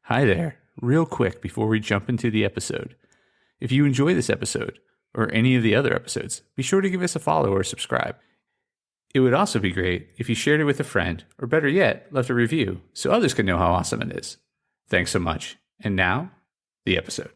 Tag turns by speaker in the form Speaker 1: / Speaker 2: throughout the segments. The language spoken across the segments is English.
Speaker 1: Hi there. Real quick before we jump into the episode. If you enjoy this episode, or any of the other episodes, be sure to give us a follow or subscribe. It would also be great if you shared it with a friend, or better yet, left a review so others can know how awesome it is. Thanks so much. And now, the episode.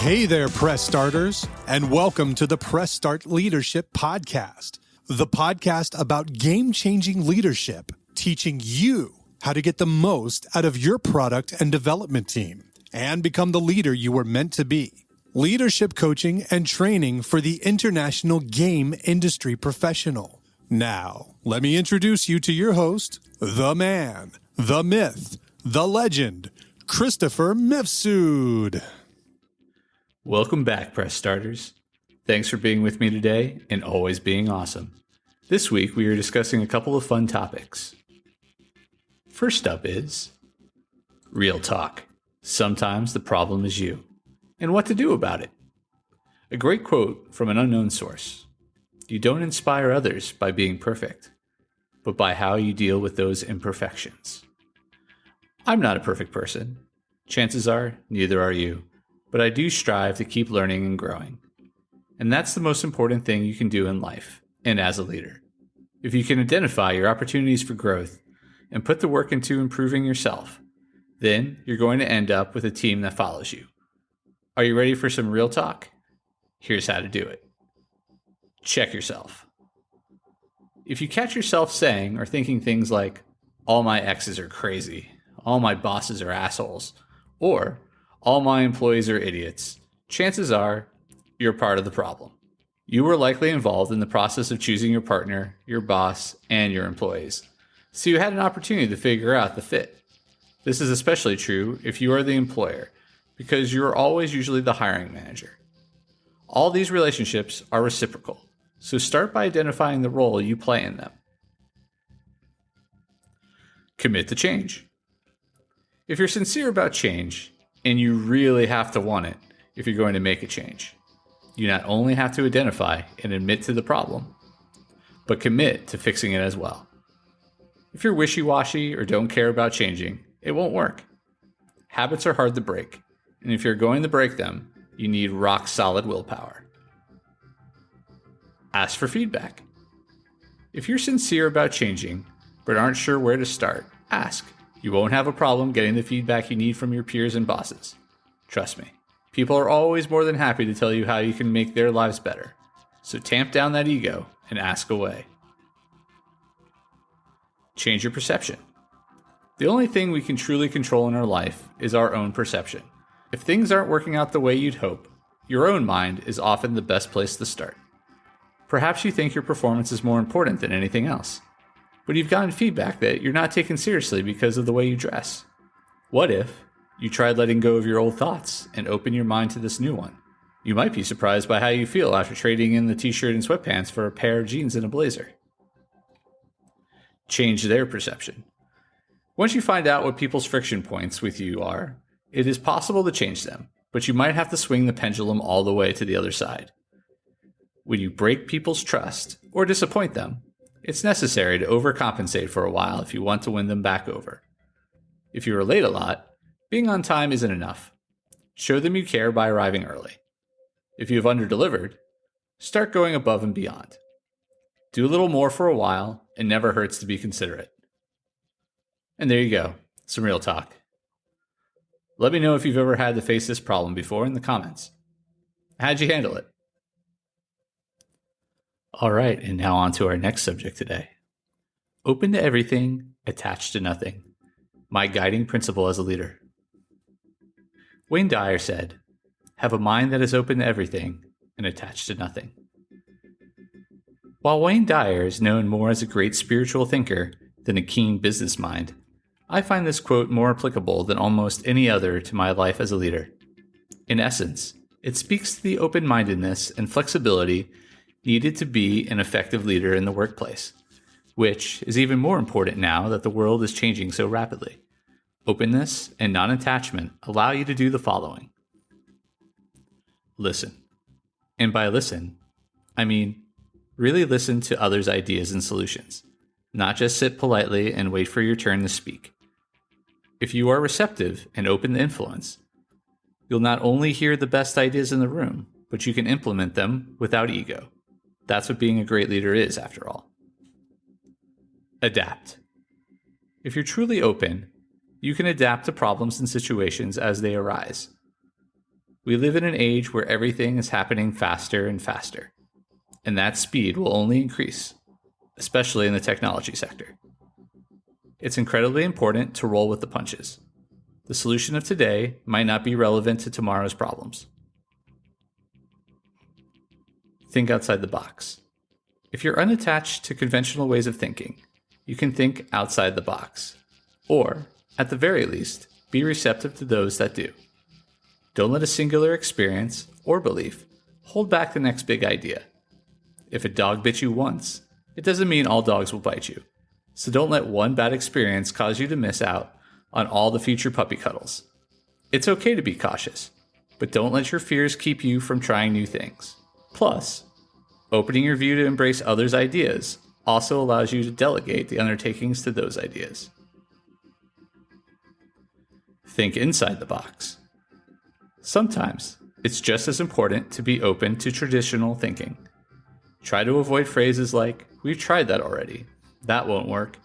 Speaker 2: Hey there, Press Starters, and welcome to the Press Start Leadership Podcast, the podcast about game-changing leadership, teaching you how to get the most out of your product and development team and become the leader you were meant to be. Leadership coaching and training for the international game industry professional. Now, let me introduce you to your host, the man, the myth, the legend, Christopher Mifsud.
Speaker 1: Welcome back, Press Starters. Thanks for being with me today and always being awesome. This week, we are discussing a couple of fun topics. First up is real talk. Sometimes the problem is you, and what to do about it. A great quote from an unknown source. You don't inspire others by being perfect, but by how you deal with those imperfections. I'm not a perfect person. Chances are, neither are you. But I do strive to keep learning and growing. And that's the most important thing you can do in life and as a leader. If you can identify your opportunities for growth and put the work into improving yourself, then you're going to end up with a team that follows you. Are you ready for some real talk? Here's how to do it. Check yourself. If you catch yourself saying or thinking things like, all my exes are crazy, all my bosses are assholes, or all my employees are idiots, chances are you're part of the problem. You were likely involved in the process of choosing your partner, your boss, and your employees, so you had an opportunity to figure out the fit. This is especially true if you are the employer, because you are always usually the hiring manager. All these relationships are reciprocal, so start by identifying the role you play in them. Commit to change. If you're sincere about change, and you really have to want it if you're going to make a change, you not only have to identify and admit to the problem, but commit to fixing it as well. If you're wishy-washy or don't care about changing, it won't work. Habits are hard to break, and if you're going to break them, you need rock-solid willpower. Ask for feedback. If you're sincere about changing, but aren't sure where to start, ask. You won't have a problem getting the feedback you need from your peers and bosses. Trust me, people are always more than happy to tell you how you can make their lives better. So tamp down that ego and ask away. Change your perception. The only thing we can truly control in our life is our own perception. If things aren't working out the way you'd hope, your own mind is often the best place to start. Perhaps you think your performance is more important than anything else, but you've gotten feedback that you're not taken seriously because of the way you dress. What if you tried letting go of your old thoughts and open your mind to this new one? You might be surprised by how you feel after trading in the t-shirt and sweatpants for a pair of jeans and a blazer. Change their perception. Once you find out what people's friction points with you are, it is possible to change them, but you might have to swing the pendulum all the way to the other side. When you break people's trust or disappoint them, it's necessary to overcompensate for a while if you want to win them back over. If you are late a lot, being on time isn't enough. Show them you care by arriving early. If you have underdelivered, start going above and beyond. Do a little more for a while, it never hurts to be considerate. And there you go, some real talk. Let me know if you've ever had to face this problem before in the comments. How'd you handle it? All right, and now on to our next subject today. Open to everything, attached to nothing. My guiding principle as a leader. Wayne Dyer said, "Have a mind that is open to everything and attached to nothing." While Wayne Dyer is known more as a great spiritual thinker than a keen business mind, I find this quote more applicable than almost any other to my life as a leader. In essence, it speaks to the open-mindedness and flexibility needed to be an effective leader in the workplace. which is even more important now that the world is changing so rapidly. Openness and non-attachment allow you to do the following. Listen. And by listen, I mean really listen to others' ideas and solutions, not just sit politely and wait for your turn to speak. If you are receptive and open to influence, you'll not only hear the best ideas in the room, but you can implement them without ego. That's what being a great leader is, after all. Adapt. If you're truly open, you can adapt to problems and situations as they arise. We live in an age where everything is happening faster and faster, and that speed will only increase, especially in the technology sector. It's incredibly important to roll with the punches. The solution of today might not be relevant to tomorrow's problems. Think outside the box. If you're unattached to conventional ways of thinking, you can think outside the box. Or, at the very least, be receptive to those that do. Don't let a singular experience or belief hold back the next big idea. If a dog bit you once, it doesn't mean all dogs will bite you. So don't let one bad experience cause you to miss out on all the future puppy cuddles. It's okay to be cautious, but don't let your fears keep you from trying new things. Plus, opening your view to embrace others' ideas also allows you to delegate the undertakings to those ideas. Think inside the box. Sometimes it's just as important to be open to traditional thinking. Try to avoid phrases like, "We've tried that already," "That won't work,"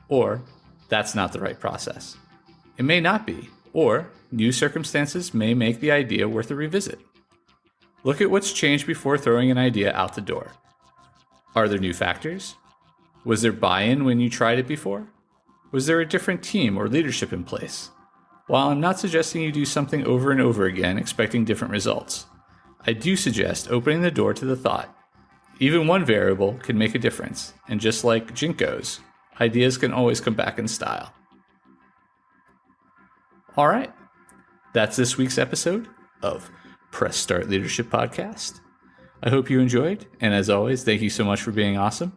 Speaker 1: or "That's not the right process." It may not be, or new circumstances may make the idea worth a revisit. Look at what's changed before throwing an idea out the door. Are there new factors? Was there buy-in when you tried it before? Was there a different team or leadership in place? While I'm not suggesting you do something over and over again expecting different results, I do suggest opening the door to the thought. Even one variable can make a difference, and just like Jinkos, ideas can always come back in style. All right, that's this week's episode of Press Start Leadership Podcast. I hope you enjoyed, and as always, thank you so much for being awesome.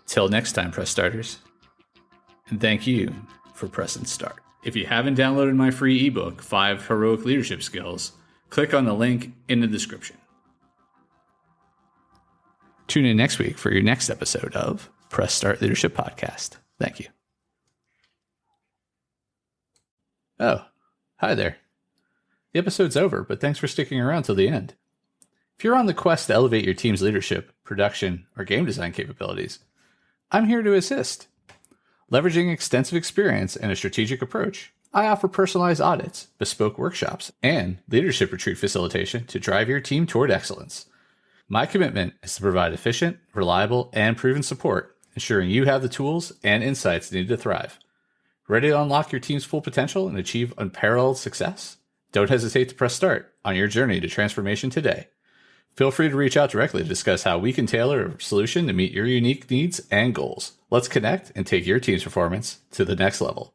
Speaker 1: Till next time, Press Starters. And thank you for pressing start. If you haven't downloaded my free ebook, 5 Heroic Leadership Skills, click on the link in the description. Tune in next week for your next episode of Press Start Leadership Podcast. Thank you. Oh, hi there. The episode's over, but thanks for sticking around till the end. If you're on the quest to elevate your team's leadership, production, or game design capabilities, I'm here to assist. Leveraging extensive experience and a strategic approach, I offer personalized audits, bespoke workshops, and leadership retreat facilitation to drive your team toward excellence. My commitment is to provide efficient, reliable, and proven support, ensuring you have the tools and insights needed to thrive. Ready to unlock your team's full potential and achieve unparalleled success? Don't hesitate to press start on your journey to transformation today. Feel free to reach out directly to discuss how we can tailor a solution to meet your unique needs and goals. Let's connect and take your team's performance to the next level.